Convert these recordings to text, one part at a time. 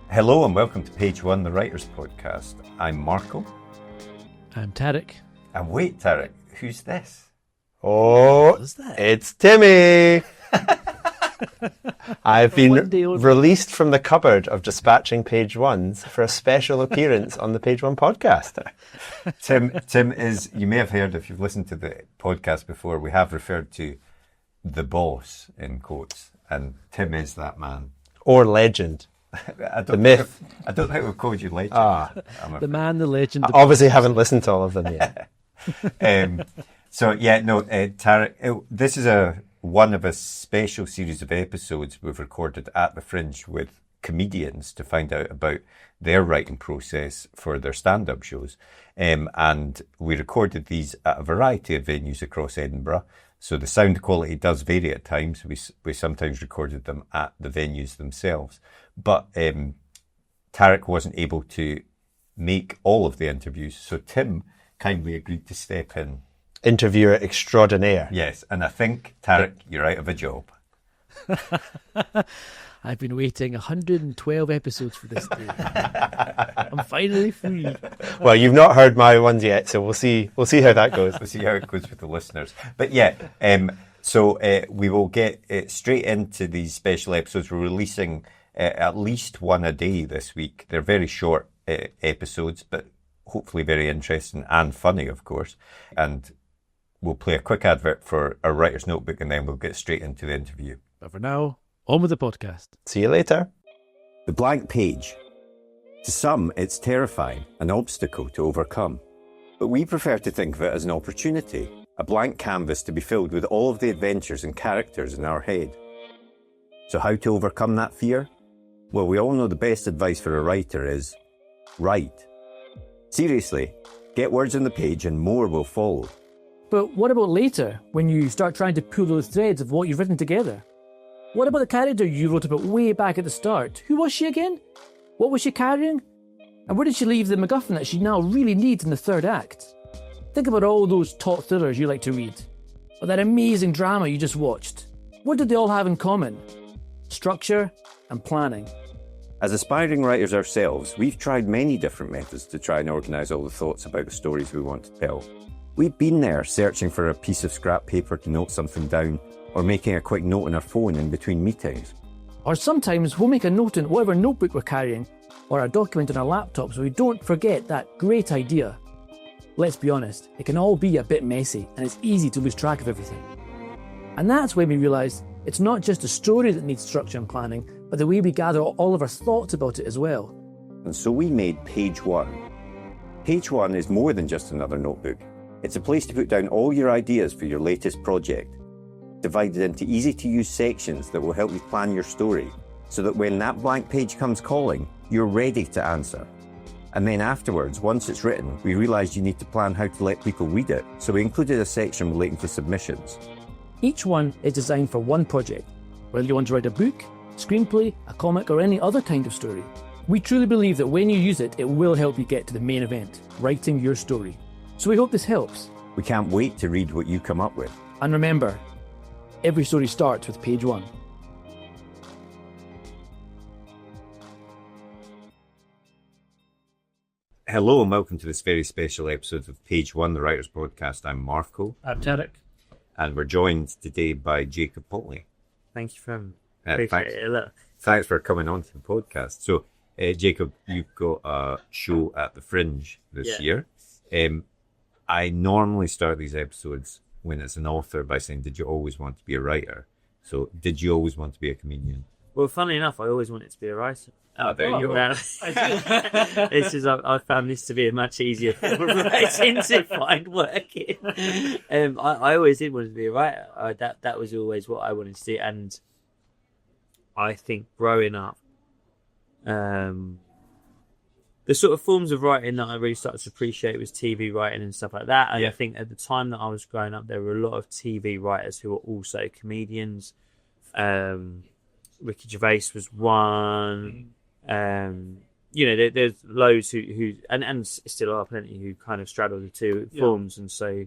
Hello and welcome to Page One, the Writers' Podcast. I'm Marco. I'm Tarek. And wait, Tarek, who's this? Oh, it's Timmy. I've been released from the cupboard of dispatching Page Ones for a special appearance on the Page One podcast. Tim is, you may have heard, if you've listened to the podcast before, we have referred to the boss in quotes, and Tim is that man. Or legend. The myth. I don't think we've called you legend. The man, the legend. I obviously haven't listened to all of them yet. Tarek, this is one of a special series of episodes we've recorded at the Fringe with comedians to find out about their writing process for their stand-up shows. And we recorded these at a variety of venues across Edinburgh. So the sound quality does vary at times. We sometimes recorded them at the venues themselves. But Tarek wasn't able to make all of the interviews. So Tim kindly agreed to step in. Interviewer extraordinaire. Yes, and I think, Tarek, you're out of a job. I've been waiting 112 episodes for this day. I'm finally free. Well, you've not heard my ones yet, so we'll see how that goes. We'll see how it goes with the listeners. But yeah, so we will get straight into these special episodes. We're releasing at least one a day this week. They're very short episodes, but hopefully very interesting and funny, of course. And we'll play a quick advert for our writer's notebook, and then we'll get straight into the interview. But for now, on with the podcast. See you later. The blank page. To some, it's terrifying, an obstacle to overcome. But we prefer to think of it as an opportunity, a blank canvas to be filled with all of the adventures and characters in our head. So how to overcome that fear? Well, we all know the best advice for a writer is write. Seriously, get words on the page and more will follow. But what about later, when you start trying to pull those threads of what you've written together? What about the character you wrote about way back at the start? Who was she again? What was she carrying? And where did she leave the MacGuffin that she now really needs in the third act? Think about all those top thrillers you like to read, or that amazing drama you just watched. What did they all have in common? Structure and planning. As aspiring writers ourselves, we've tried many different methods to try and organise all the thoughts about the stories we want to tell. We've been there searching for a piece of scrap paper to note something down, or making a quick note on our phone in between meetings. Or sometimes we'll make a note in whatever notebook we're carrying, or a document on our laptop so we don't forget that great idea. Let's be honest, it can all be a bit messy and it's easy to lose track of everything. And that's when we realised it's not just the story that needs structure and planning, but the way we gather all of our thoughts about it as well. And so we made Page One. Page One is more than just another notebook. It's a place to put down all your ideas for your latest project, divided into easy-to-use sections that will help you plan your story, so that when that blank page comes calling, you're ready to answer. And then afterwards, once it's written, we realised you need to plan how to let people read it, so we included a section relating to submissions. Each one is designed for one project, whether you want to write a book, screenplay, a comic, or any other kind of story. We truly believe that when you use it, it will help you get to the main event, writing your story. So we hope this helps. We can't wait to read what you come up with. And remember, every story starts with page one. Hello and welcome to this very special episode of Page One, the Writers' Podcast. I'm Marco. I'm Tarek. And we're joined today by Jacob Hawley. Thank you for having me. Thanks for coming on to the podcast. So, Jacob, you've got a show at the Fringe this year. I normally start these episodes when it's an author by saying, did you always want to be a writer? So, did you always want to be a comedian? Well, funnily enough, I always wanted to be a writer. There you go. It's just I found this to be a much easier form of writing to find work in. I always did want to be a writer. That was always what I wanted to do. And I think growing up, the sort of forms of writing that I really started to appreciate was TV writing and stuff like that. And I think at the time that I was growing up, there were a lot of TV writers who were also comedians. Ricky Gervais was one. There's loads who and still are plenty who kind of straddle the two forms. And so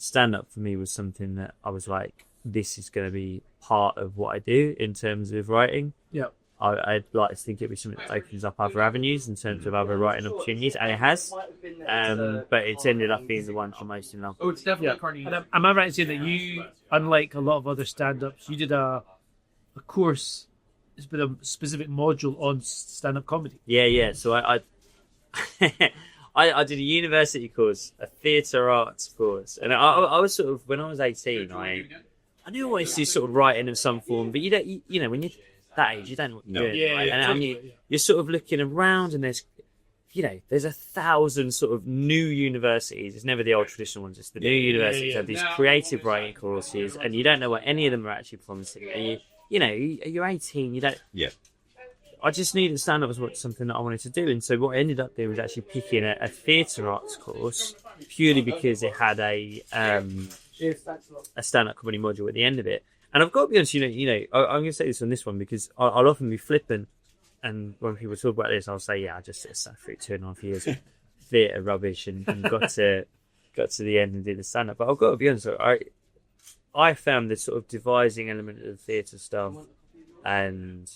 stand up for me was something that I was like, this is going to be part of what I do in terms of writing. Yeah. I'd like to think it'd be something that opens up other avenues in terms of other writing opportunities, and it has. But it's ended up being the one I'm most in love with. Oh, it's definitely And am I right in saying that you, unlike a lot of other stand-ups, you did a course, it's been a specific module on stand-up comedy? Yeah. So I I did a university course, a theatre arts course, and I was sort of, when I was 18, I knew I wanted to do sort of writing of some form, but you don't, you know, when you're that age, you don't know what you're doing. Yeah, right? yeah, And you're sort of looking around, and there's 1,000 sort of new universities. It's never the old traditional ones. It's the new universities have these creative writing courses, and you don't know what any of them are actually promising. And you're 18, you don't. Yeah. I just knew that stand-up was something that I wanted to do, and so what I ended up doing was actually picking a theatre arts course purely because it had a stand-up comedy module at the end of it. And I've got to be honest, I'm going to say this on this one because I'll often be flippant, and when people talk about this, I'll say, I just sat through 2.5 years of theatre rubbish and got to the end and did the stand-up. But I've got to be honest, I found the sort of devising element of the theatre stuff and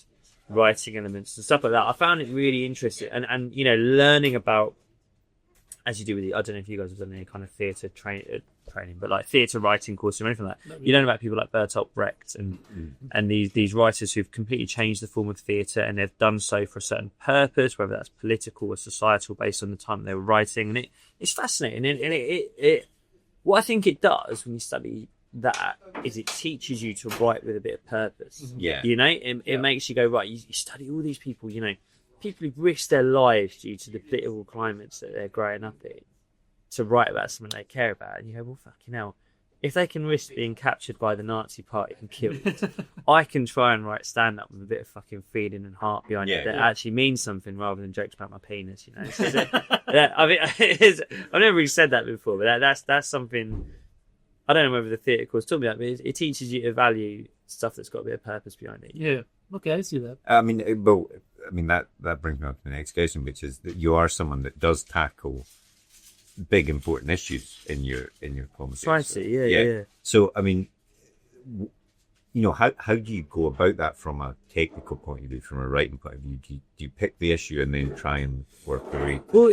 writing elements and stuff like that, I found it really interesting, and learning about, as you do with I don't know if you guys have done any kind of theatre training, but like theatre writing course or anything like that. You learn about people like Bertolt Brecht and these writers who've completely changed the form of theatre, and they've done so for a certain purpose, whether that's political or societal, based on the time they were writing. And it's fascinating, and it what I think it does when you study that is it teaches you to write with a bit of purpose. Yeah. It makes you go, right, you study all these people, people who've risked their lives due to the political climates that they're growing up in to write about something they care about. And you go, well, fucking hell, if they can risk being captured by the Nazi party and killed, I can try and write stand-up with a bit of fucking feeling and heart behind it that actually means something rather than jokes about my penis, So I've never really said that before, but that's something. I don't know whether the theatre course taught me that, but it teaches you to value stuff that's got a bit of purpose behind it. Yeah. Okay, I see that. I mean, that brings me on to the next question, which is that you are someone that does tackle big, important issues in your comedy. Try to, yeah. So, I mean, how do you go about that from a technical point of view, from a writing point of view? Do you pick the issue and then try and work your way? Well,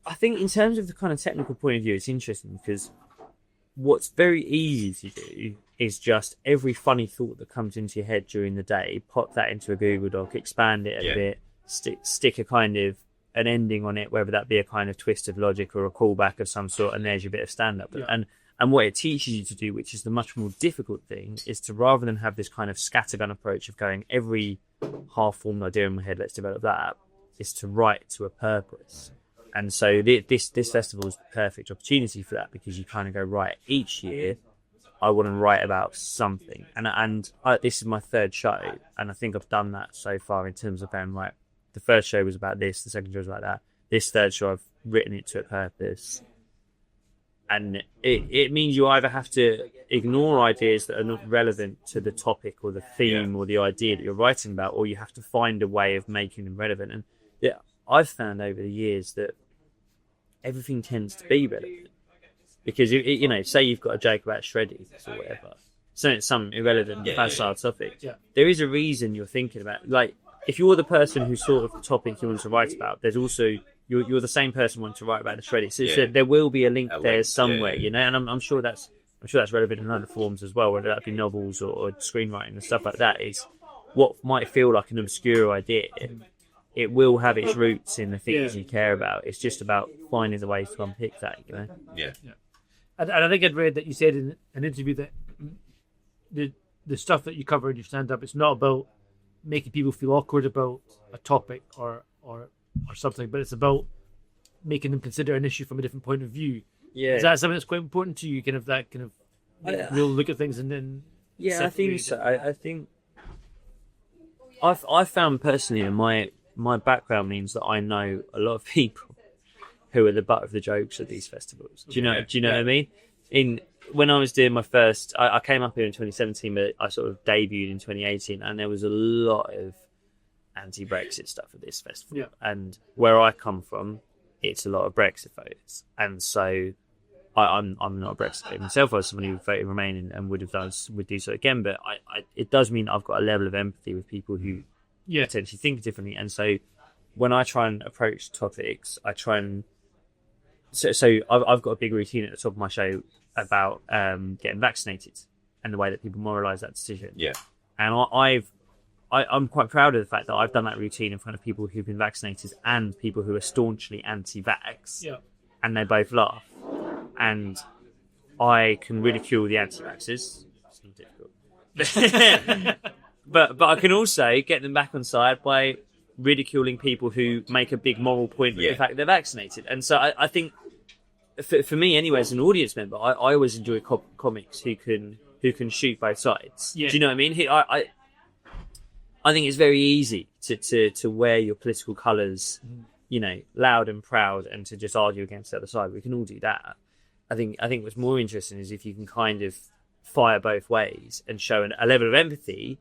I think in terms of the kind of technical point of view, it's interesting because what's very easy to do is just every funny thought that comes into your head during the day, pop that into a Google Doc, expand it a bit, stick a kind of an ending on it, whether that be a kind of twist of logic or a callback of some sort, and there's your bit of stand-up. Yeah. And what it teaches you to do, which is the much more difficult thing, is to, rather than have this kind of scattergun approach of going every half-formed idea in my head, let's develop that, is to write to a purpose. And so this festival is the perfect opportunity for that, because you kind of go, right, each year I want to write about something. And this is my third show, and I think I've done that so far in terms of going, right, the first show was about this, the second show was like that. This third show, I've written it to a purpose. And it means you either have to ignore ideas that are not relevant to the topic or the theme or the idea that you're writing about, or you have to find a way of making them relevant. And I've found over the years that everything tends to be relevant, because say you've got a joke about shreddies or whatever, so it's some irrelevant facile topic. There is a reason you're thinking about, like, if you're the person who's sort of the topic you want to write about, there's also you're the same person wanting to write about the shreddies, so there will be a link there somewhere, and I'm sure that's relevant in other forms as well, whether that be novels or screenwriting and stuff like that. Is what might feel like an obscure idea, it will have its roots in the things you care about. It's just about finding the ways to unpick that, Yeah. And I think I'd read that you said in an interview that the stuff that you cover in your stand-up, it's not about making people feel awkward about a topic or something, but it's about making them consider an issue from a different point of view. Yeah. Is that something that's quite important to you? Real look at things and then. Yeah, I think so. I think I've found personally, in my background means that I know a lot of people who are the butt of the jokes at these festivals. Do you know what I mean? When I was doing my first, I came up here in 2017, but I sort of debuted in 2018, and there was a lot of anti-Brexit stuff at this festival. Yeah. And where I come from, it's a lot of Brexit votes. And so I'm not a Brexit myself. I was someone who voted Remain and would do so again. But it does mean I've got a level of empathy with people who potentially think differently. And so when I try and approach topics, I try and so I've got a big routine at the top of my show about getting vaccinated and the way that people moralise that decision. Yeah. And I'm quite proud of the fact that I've done that routine in front of people who've been vaccinated and people who are staunchly anti-vax. Yeah. And they both laugh. And I can ridicule the anti-vaxxers. It's not difficult. but I can also get them back on side by ridiculing people who make a big moral point with the fact they're vaccinated. And so I think, for me anyway, as an audience member, I always enjoy comics who can shoot both sides. Yeah. Do you know what I mean? I think it's very easy to wear your political colours, loud and proud, and to just argue against the other side. We can all do that. I think what's more interesting is if you can kind of fire both ways and show a level of empathy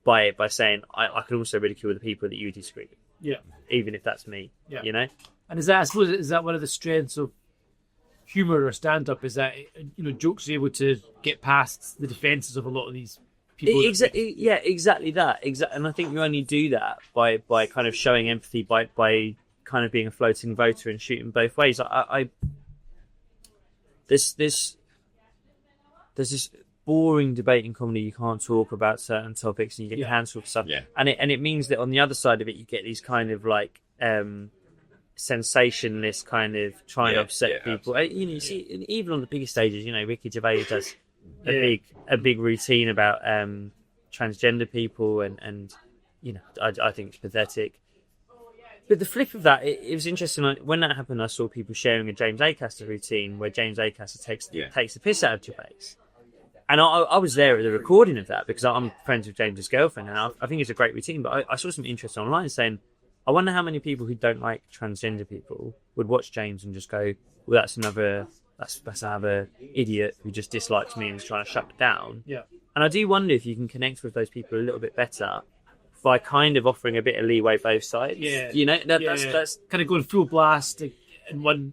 by saying, I can also ridicule the people that you disagree with. Yeah. Even if that's me. Yeah. And is that one of the strengths of humour or stand-up, is that jokes are able to get past the defences of a lot of these people? Exactly that. And I think you only do that by kind of showing empathy, by kind of being a floating voter and shooting both ways. There's this boring debate in comedy. You can't talk about certain topics and you get cancelled for stuff. Yeah. And it means that on the other side of it, you get these kind of like sensationalist kind of trying to upset people. You see, even on the biggest stages, Ricky Gervais does a big routine about transgender people, and I think it's pathetic. But the flip of that, it was interesting. When that happened, I saw people sharing a James Acaster routine where James Acaster takes the piss out of Gervais. And I was there at the recording of that because I'm friends with James's girlfriend, and I think it's a great routine. But I saw some interest online saying, I wonder how many people who don't like transgender people would watch James and just go, well, that's another idiot who just dislikes me and is trying to shut me down. Yeah. And I do wonder if you can connect with those people a little bit better by kind of offering a bit of leeway both sides. Yeah. That's kind of going full blast in one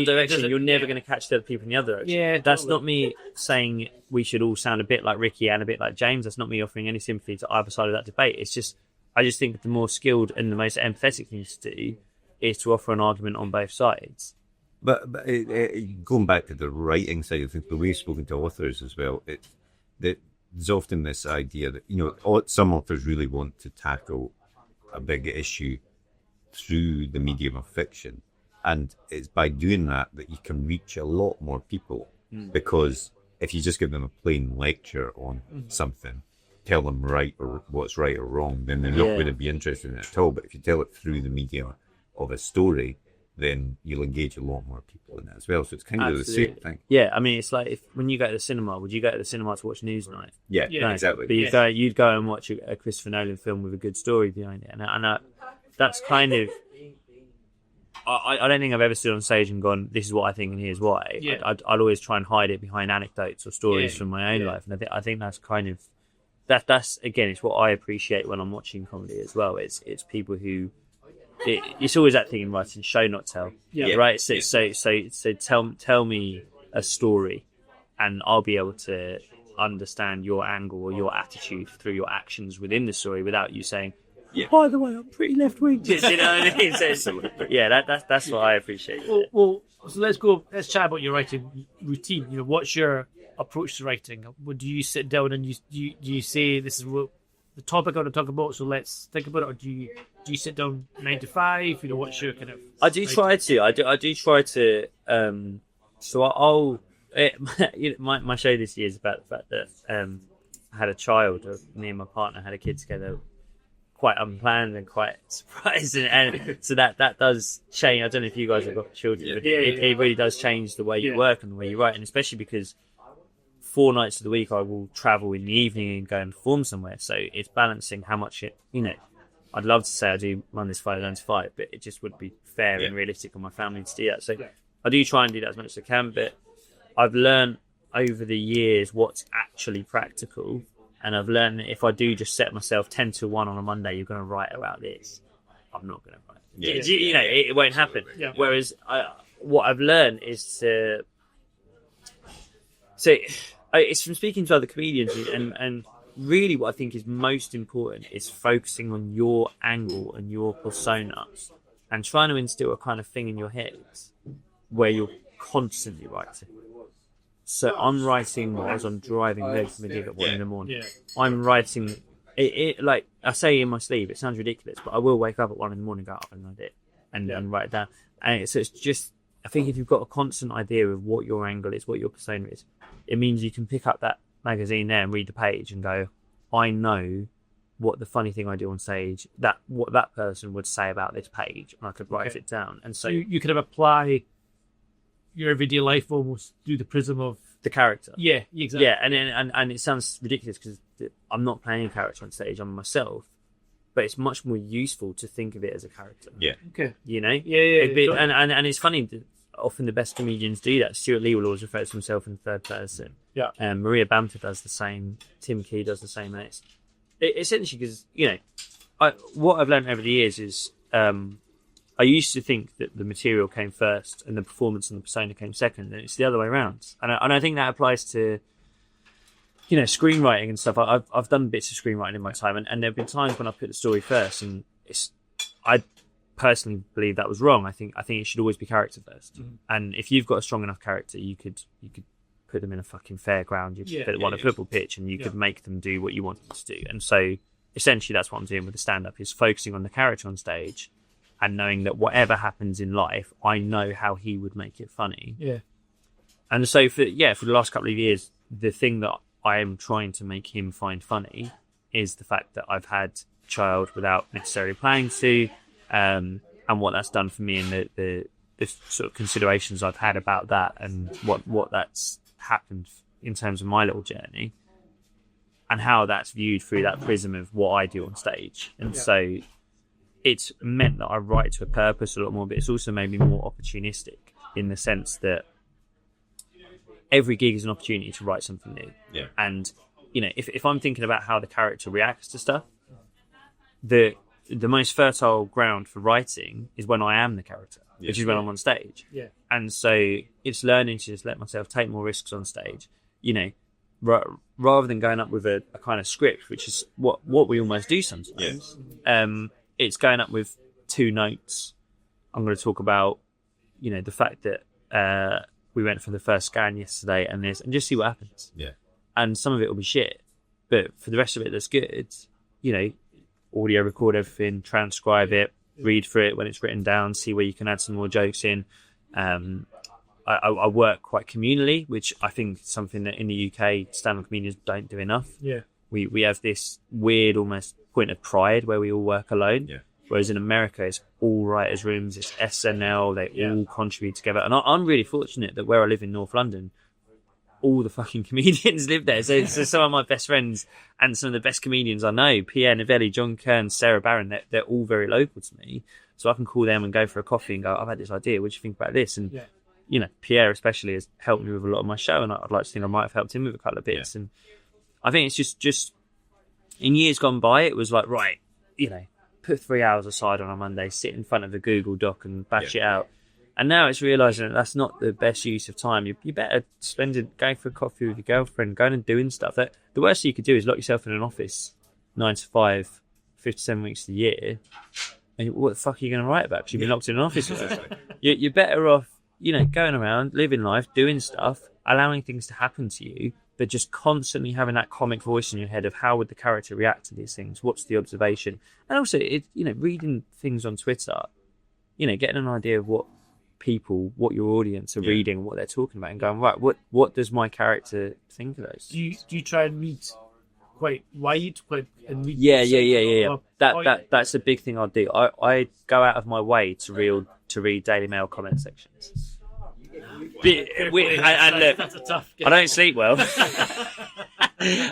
direction. You're never going to catch the other people in the other direction. Yeah, that's not me saying we should all sound a bit like Ricky and a bit like James. That's not me offering any sympathy to either side of that debate. It's just, I just think the more skilled and the most empathetic thing to do is to offer an argument on both sides. But going back to the writing side of things, the way you've spoken to authors as well, there's often this idea that, some authors really want to tackle a big issue through the medium of fiction. And it's by doing that you can reach a lot more people. Because if you just give them a plain lecture on something, tell them what's right or wrong, then they're not going to be interested in it at all. But if you tell it through the medium of a story, then you'll engage a lot more people in it as well. So it's kind of the same thing. Yeah, I mean, it's like when you go to the cinema, would you go to the cinema to watch Newsnight? Yeah, exactly. But you'd go and watch a Christopher Nolan film with a good story behind it. And that's kind of... I don't think I've ever stood on stage and gone, this is what I think and here's why. Yeah. I'd always try and hide it behind anecdotes or stories from my own life. And I think that's kind of... That's again, it's what I appreciate when I'm watching comedy as well. It's people who... It's always that thing in writing, show not tell. Yeah. Right. So tell me a story, and I'll be able to understand your angle or your attitude through your actions within the story without you saying, by the way, I'm pretty left wing. You know what I mean? That's what I appreciate. Well, so let's chat about your writing routine. What's your approach to writing? Do you sit down and you say, this is what the topic I want to talk about, so let's think about it, or do you sit down 9 to 5? What's your kind of... I do try to. So I'll. My show this year is about the fact that I had a child. Me and my partner had a kid together, quite unplanned and quite surprising, and so that does change. I don't know if you guys have got children, but it really does change the way you work and the way you write, and especially because 4 nights of the week I will travel in the evening and go and perform somewhere. So it's balancing how much I'd love to say I do Mondays, Friday, 9 to 5, but it just would be fair and realistic on my family to do that. So I do try and do that as much as I can, but I've learned over the years what's actually practical, and I've learned that if I do just set myself 10 to 1 on a Monday, you're going to write about this, I'm not going to write. It won't happen. Yeah. Whereas what I've learned is to So it's from speaking to other comedians, and really what I think is most important is focusing on your angle and your persona and trying to instill a kind of thing in your head where you're constantly writing. So I'm writing as I'm driving home from a gig at 1 in the morning. Yeah. I'm writing it like I say in my sleep. It sounds ridiculous, but I will wake up at 1 in the morning, go up and write it and write it down. And so it's just, I think if you've got a constant idea of what your angle is, what your persona is, it means you can pick up that magazine there and read the page and go, I know what the funny thing I do on stage, what that person would say about this page, and I could write it down. And so you could apply your everyday life almost through the prism of the character. Yeah, exactly. Yeah, and it sounds ridiculous because I'm not playing a character on stage, I'm myself. But it's much more useful to think of it as a character. Yeah. Okay. You know? Yeah. And it's funny, often the best comedians do that. Stuart Lee will always refer to himself in third person. Yeah. Maria Bamford does the same. Tim Key does the same. And it's essentially because, you know, what I've learned over the years is I used to think that the material came first and the performance and the persona came second, and it's the other way around. And I think that applies to, you know, screenwriting and stuff. I've done bits of screenwriting in my time, and there have been times when I put the story first, and I personally believe that was wrong. I think it should always be character first. Mm-hmm. And if you've got a strong enough character, you could put them in a fucking fairground. You could put them on a football pitch, and you could make them do what you want them to do. And so essentially, that's what I'm doing with the stand-up: is focusing on the character on stage, and knowing that whatever happens in life, I know how he would make it funny. Yeah. And so for the last couple of years, the thing that I am trying to make him find funny is the fact that I've had a child without necessarily planning to, and what that's done for me, and the sort of considerations I've had about that, and what that's happened in terms of my little journey, and how that's viewed through that prism of what I do on stage. And so it's meant that I write to a purpose a lot more, but it's also made me more opportunistic in the sense that every gig is an opportunity to write something new. Yeah. And, you know, if I'm thinking about how the character reacts to stuff, the most fertile ground for writing is when I am the character, which is when I'm on stage. Yeah. And so it's learning to just let myself take more risks on stage, you know, rather than going up with a kind of script, which is what we almost do sometimes. Yeah. It's going up with 2 notes. I'm going to talk about, you know, the fact that we went for the first scan yesterday and just see what happens. Yeah. And some of it will be shit, but for the rest of it that's good, you know, audio record everything, transcribe it, read through it when it's written down, see where you can add some more jokes in. I work quite communally, which I think is something that in the UK stand-up comedians don't do enough. Yeah. We have this weird almost point of pride where we all work alone. Yeah. Whereas in America, it's all writers' rooms, it's SNL, they all contribute together. And I'm really fortunate that where I live in North London, all the fucking comedians live there. So some of my best friends and some of the best comedians I know, Pierre Novelli, John Kern, Sarah Barron, they're all very local to me. So I can call them and go for a coffee and go, I've had this idea, what do you think about this? And, you know, Pierre especially has helped me with a lot of my show, and I'd like to think I might have helped him with a couple of bits. Yeah. And I think it's just in years gone by, it was like, right, you know, put 3 hours aside on a Monday, sit in front of a Google Doc and bash it out. And now it's realising that that's not the best use of time. You better spend it going for a coffee with your girlfriend, going and doing stuff. The worst you could do is lock yourself in an office 9 to 5, 57 weeks of the year. And what the fuck are you going to write about? Because you've been locked in an office. You're better off, you know, going around, living life, doing stuff, allowing things to happen to you, but just constantly having that comic voice in your head of how would the character react to these things? What's the observation? And also, you know, reading things on Twitter, you know, getting an idea of what your audience are reading and what they're talking about, and going, right, what does my character think of those? Do you try and read quite wide? Yeah. That's a big thing I do. I go out of my way to read Daily Mail comment sections. And look, that's a tough game. I don't sleep well.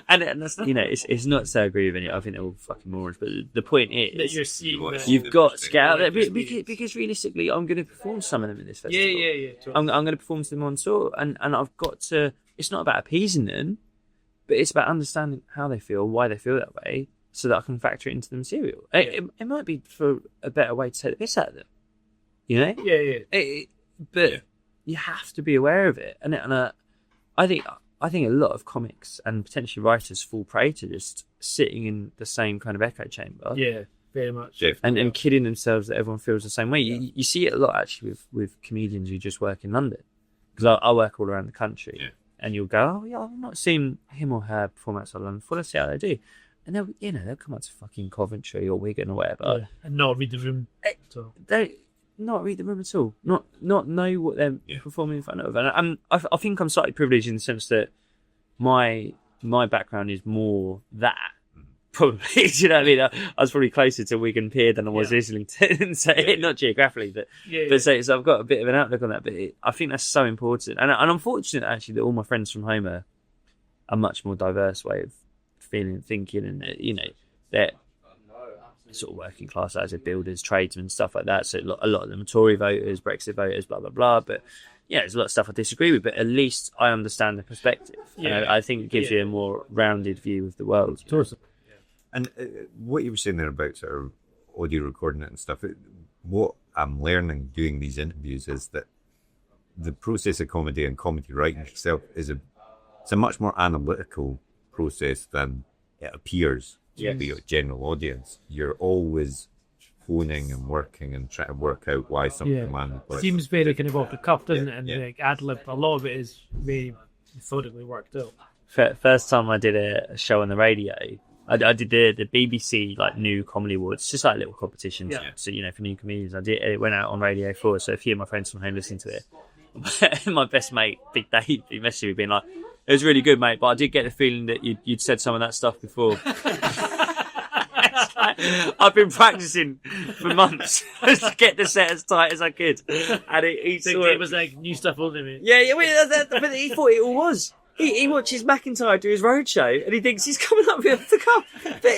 and that's, you know, it's not so aggrieving. I think they're all fucking morons. But the point is, that you're seeing you've got to get out there because realistically, I'm going to perform some of them in this festival. Yeah. Totally. I'm going to perform to them on tour, and I've got to. It's not about appeasing them, but it's about understanding how they feel, why they feel that way, so that I can factor it into the material. It might be for a better way to take the piss out of them, you know? Yeah. But you have to be aware of it, and I think I think a lot of comics and potentially writers fall prey to just sitting in the same kind of echo chamber. Yeah, very much. And kidding themselves that everyone feels the same way. You see it a lot actually with comedians who just work in London. Because I work all around the country. Yeah. And you'll go, oh yeah, I've not seen him or her perform outside London before. Let's see how they do. And they'll come out to fucking Coventry or Wigan or whatever. Yeah. And not read the room. They not read the room at all. Not know what they're performing in front of. And I think I'm slightly privileged in the sense that my background is more that. Probably, do you know what I mean? I was probably closer to Wigan Pier than I was Islington, so not geographically, but so I've got a bit of an outlook on that. But I think that's so important, and I'm fortunate actually that all my friends from home are a much more diverse way of feeling and thinking, and they're sort of working class, as a builders, tradesmen, stuff like that. So a lot of them are Tory voters, Brexit voters, blah blah blah. But there's a lot of stuff I disagree with, but at least I understand the perspective. I think it gives you a more rounded view of the world. And what you were saying there about sort of audio recording it and stuff, what I'm learning doing these interviews is that the process of comedy and comedy writing itself it's a much more analytical process than it appears to be a general audience. You're always phoning and working and trying to work out why something landed. It seems very kind of off the cuff, doesn't it? And like ad-lib, a lot of it is very methodically worked out. First time I did a show on the radio, I did the BBC like New Comedy Awards, just like little competitions. So for new comedians, it went out on Radio 4. So a few of my friends from home listened to it. My best mate, Big Dave, he messaged me being like, "It was really good, mate, but I did get the feeling that you'd said some of that stuff before." I've been practicing for months to get the set as tight as I could, and it was like new stuff on me. But he thought it all was. He watches McIntyre do his roadshow and he thinks he's coming up with off the cuff. But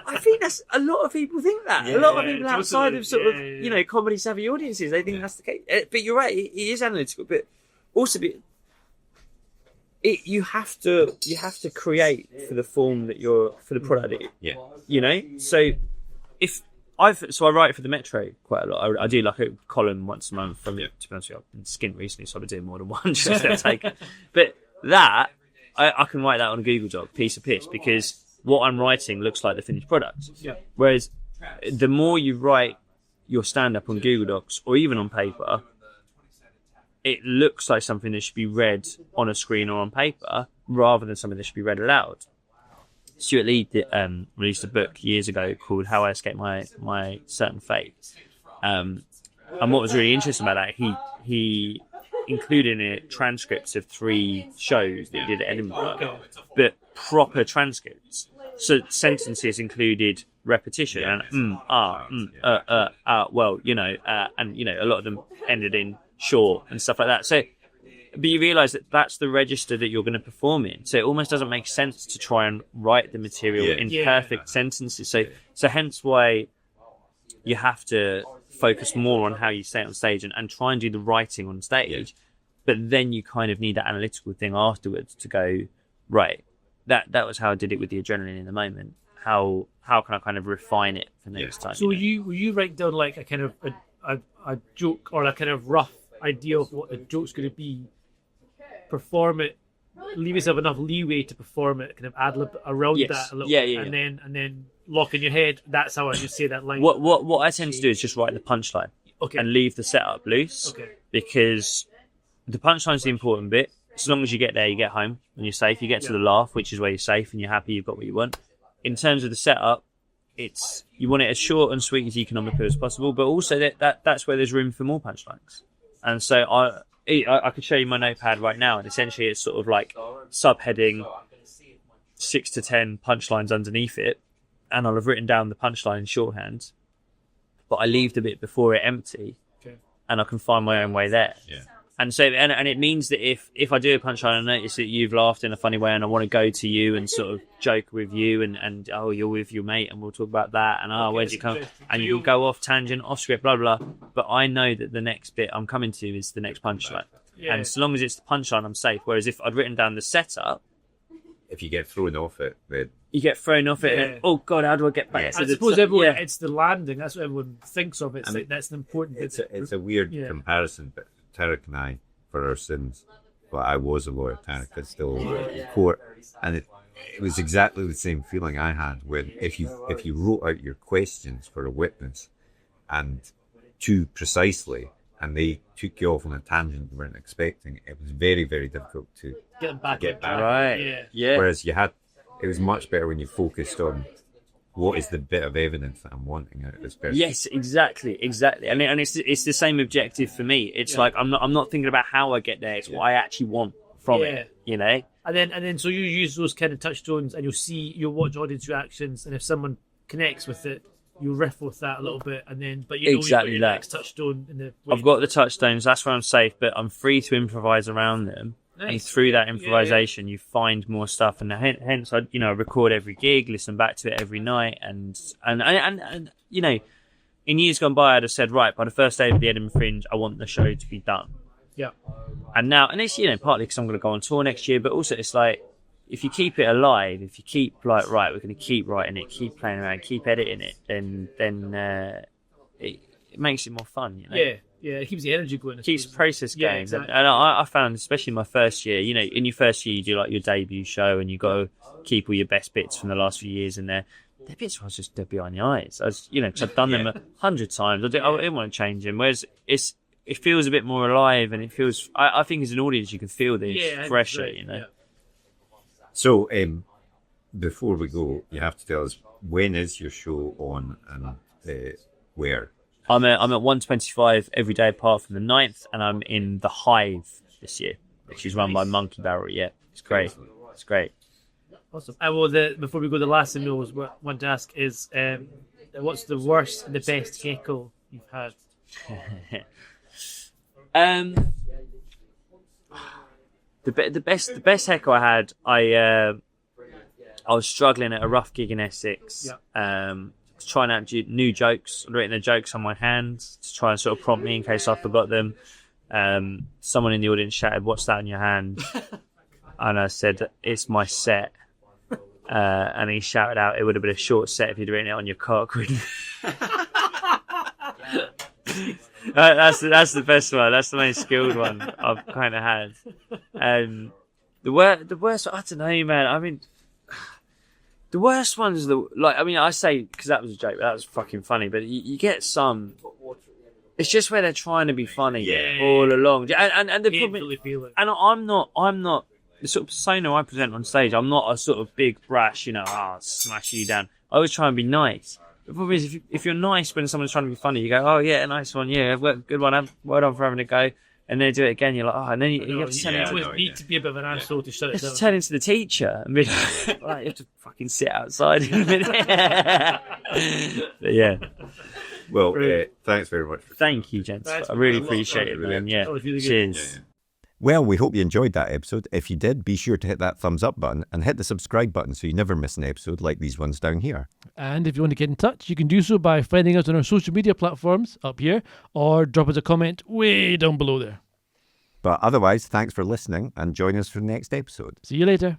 I think that's a lot of people think that. A lot of people outside of sort of comedy savvy audiences, they think that's the case. But you're right, he is analytical. But also, you have to create for the form that for the product that So I write for the Metro quite a lot. I do like a column once a month from it. To be honest with you, I've been skint recently, so I've been doing more than one. Just take. But that I can write that on a Google Doc, piece of piss, because what I'm writing looks like the finished product. Whereas the more you write your stand-up on Google Docs or even on paper, it looks like something that should be read on a screen or on paper rather than something that should be read aloud. Stuart Lee released a book years ago called How I Escaped My Certain Fate. And what was really interesting about that, he included in it transcripts of 3 shows that he did at Edinburgh, but proper transcripts. So sentences included repetition and and a lot of them ended in sure and stuff like that. So, but you realise that that's the register that you're going to perform in. So it almost doesn't make sense to try and write the material in perfect sentences. So hence why you have to focus more on how you say it on stage and try and do the writing on stage. But then you kind of need that analytical thing afterwards to go, right, that was how I did it with the adrenaline in the moment. How can I kind of refine it for next time? So will you write down like a kind of a joke or a kind of rough idea of what the joke's going to be, perform it, leave yourself enough leeway to perform it, kind of ad-lib around that a little bit, and then lock in your head, that's how I just say that line. What I tend to do is just write the punchline and leave the setup loose, because the punchline's the important bit. As long as you get there, you get home and you're safe. You get to the laugh, which is where you're safe and you're happy, you've got what you want. In terms of the setup, you want it as short and sweet as economically as possible, but also that's where there's room for more punchlines. And so I could show you my notepad right now, and essentially it's sort of like subheading 6 to 10 punchlines underneath it, and I'll have written down the punchline in shorthand, but I leave the bit before it empty, and I can find my own way there. And so, and it means that if I do a punchline and notice that you've laughed in a funny way and I want to go to you and sort of joke with you and you're with your mate and we'll talk about that and where'd you come, and you can go off tangent, off script, blah, blah, blah. But I know that the next bit I'm coming to is the next punchline. And so long as it's the punchline, I'm safe. Whereas if I'd written down the setup, if you get thrown off it, then you get thrown off it and oh God, how do I get back to I suppose everyone, it's the landing, that's what everyone thinks of. It's like, that's an important bit. It's a weird comparison, but Tarek and I, for our sins, but I was a lawyer technically still in court, and it was exactly the same feeling I had when if you wrote out your questions for a witness and too precisely, and they took you off on a tangent you weren't expecting, it was very, very difficult to Get back. Right. Yeah. Whereas it was much better when you focused on what is the bit of evidence that I'm wanting out of this person. Yes, exactly, and it's the same objective for me. It's like I'm not thinking about how I get there. It's what I actually want from it. You know. And then so you use those kind of touchstones, and you'll watch audience reactions, and if someone connects with it, you'll riff with that a little bit, and then but you know exactly you've got your that. next touchstone in the. I've got the touchstones. That's where I'm safe, but I'm free to improvise around them. Nice. And through that improvisation, you find more stuff, and hence I record every gig, listen back to it every night, and you know, in years gone by, I'd have said, right, by the first day of the Edinburgh Fringe, I want the show to be done. Yeah. And now, and it's partly because I'm going to go on tour next year, but also it's like if you keep it alive, if you keep like right, we're going to keep writing it, keep playing around, keep editing it, then it makes it more fun, you know. Yeah, it keeps the energy going. Keeps the process going. Yeah, exactly. And I found, especially my first year, you know, in your first year, you do like your debut show and you got to keep all your best bits from the last few years in there. The bits were just dead behind the eyes. I was, because I've done them 100 times. I didn't want to change them. Whereas it feels a bit more alive, and it feels, I think as an audience, you can feel this fresher, you know. Yeah. So, before we go, you have to tell us, when is your show on and where? I'm at 125 every day apart from the 9th, and I'm in the Hive this year, which is run by Monkey Barrel. Yeah, it's great. It's great. Awesome. And before we go, the last thing I want to ask is, what's the worst and the best heckle you've had? The best heckle I had, I was struggling at a rough gig in Essex. Yeah. Trying out new jokes. I'd written the jokes on my hand to try and sort of prompt me in case I forgot them. Someone in the audience shouted, "What's that in your hand?" And I said, "It's my set." And he shouted out, "It would have been a short set if you'd written it on your cock." That's the best one. That's the most skilled one I've kind of had. The worst, I don't know, man. I mean, the worst ones, I say, because that was a joke, but that was fucking funny, but you get some, it's just where they're trying to be funny all along. And the problem, feel it. and I'm not, the sort of persona I present on stage, I'm not a sort of big brash, smash you down. I always try and be nice. The problem is, if you're nice when someone's trying to be funny, you go, "Oh yeah, nice one, yeah, good one, well done for having a go," and then do it again, you're like, "Oh," and then you have to turn into always need to be a bit of an asshole to shut it down. turn into the teacher and be like, "Right, you have to fucking sit outside in a minute." But yeah. Well, thanks very much. Thank you, gents. Thanks, I really man. appreciate it, man. Yeah. That was really good. Cheers. Well, we hope you enjoyed that episode. If you did, be sure to hit that thumbs up button and hit the subscribe button so you never miss an episode like these ones down here. And if you want to get in touch, you can do so by finding us on our social media platforms up here, or drop us a comment way down below there. But otherwise, thanks for listening and join us for the next episode. See you later.